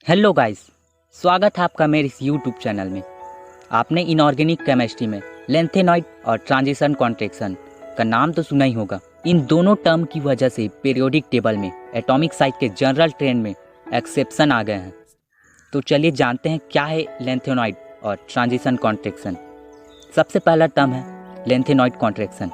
Hello guys, स्वागत है आपका मेरे इस यूट्यूब चैनल में। आपने इनऑर्गेनिक केमिस्ट्री में लेंथेनॉइड और ट्रांजिशन कॉन्ट्रैक्शन का नाम तो सुना ही होगा। इन दोनों टर्म की वजह से पीरियोडिक टेबल में एटॉमिक साइज के जनरल ट्रेंड में एक्सेप्शन आ गए हैं। तो चलिए जानते हैं क्या है लेंथेनॉइड और ट्रांजिशन कॉन्ट्रैक्शन। सबसे पहला टर्म है lanthanoid contraction.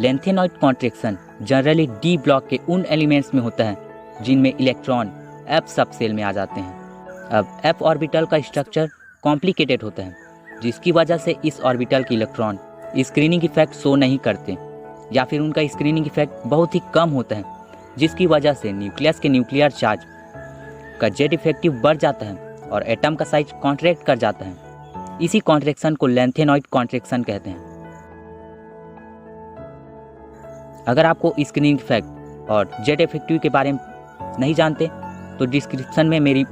Lanthanoid contraction generally D block के उन एलिमेंट्स में होता है जिनमें इलेक्ट्रॉन एफ सब सेल में आ जाते हैं। अब एफ ऑर्बिटल का स्ट्रक्चर कॉम्प्लिकेटेड होता है, जिसकी वजह से इस ऑर्बिटल के इलेक्ट्रॉन स्क्रीनिंग इफेक्ट शो नहीं करते या फिर उनका स्क्रीनिंग इफेक्ट बहुत ही कम होता है, जिसकी वजह से न्यूक्लियस के न्यूक्लियर चार्ज का जेड इफेक्टिव बढ़ जाता है और एटम का साइज कॉन्ट्रैक्ट कर जाता है। इसी कॉन्ट्रैक्शन को लेंथेनॉइड कॉन्ट्रैक्शन कहते हैं। अगर आपको स्क्रीनिंग इफेक्ट और जेड इफेक्टिव के बारे में नहीं जानते तो डिस्क्रिप्शन में मेरी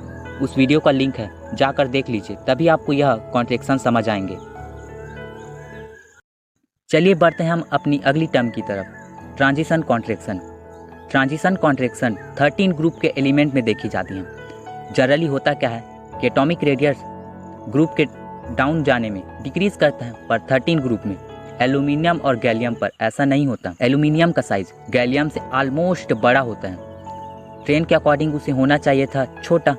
उस वीडियो का लिंक है, जाकर देख लीजिए, तभी आपको यह कॉन्ट्रैक्शन समझ आएंगे। चलिए बढ़ते हैं हम अपनी अगली टर्म की तरफ, transition contraction. Transition contraction 13 group के एलिमेंट में देखी जाती हैं। जनरली होता क्या है कि एटॉमिक रेडियस ग्रुप के डाउन जाने में डिक्रीज करता है, पर 13 ग्रुप में एल्यूमिनियम और गैलियम पर ऐसा नहीं होता। एल्यूमिनियम का साइज गैलियम से ऑलमोस्ट बड़ा होता है। ट्रेंड के अकॉर्डिंग उसे होना चाहिए था छोटा।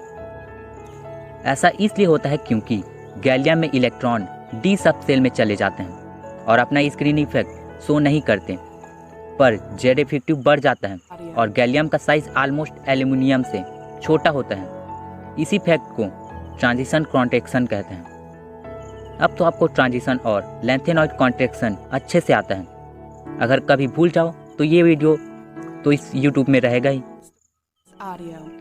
ऐसा इसलिए होता है क्योंकि गैलियम में इलेक्ट्रॉन डी सब सेल में चले जाते हैं और अपना स्क्रीन इफेक्ट शो नहीं करते, पर जेड इफेक्टिव बढ़ जाता है और गैलियम का साइज ऑलमोस्ट एल्यूमिनियम से छोटा होता है। इसी फैक्ट को ट्रांजिशन कॉन्ट्रैक्शन कहते हैं। अब तो आपको ट्रांजिशन और लेंथेनॉइड कॉन्ट्रैक्शन अच्छे से आता है। अगर कभी भूल जाओ तो ये वीडियो तो इस यूट्यूब में रहेगा ही।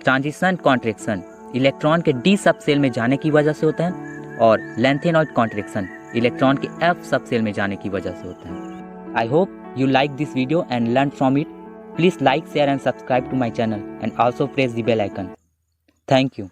ट्रांजिशन कॉन्ट्रैक्शन इलेक्ट्रॉन के डी सब सेल में जाने की वजह से होता है और लेंथेनॉइड कॉन्ट्रैक्शन इलेक्ट्रॉन के एफ सब सेल में जाने की वजह से होता है। I hope you like this video and learn from it. Please like, share and subscribe to my channel and also press the bell icon. Thank you.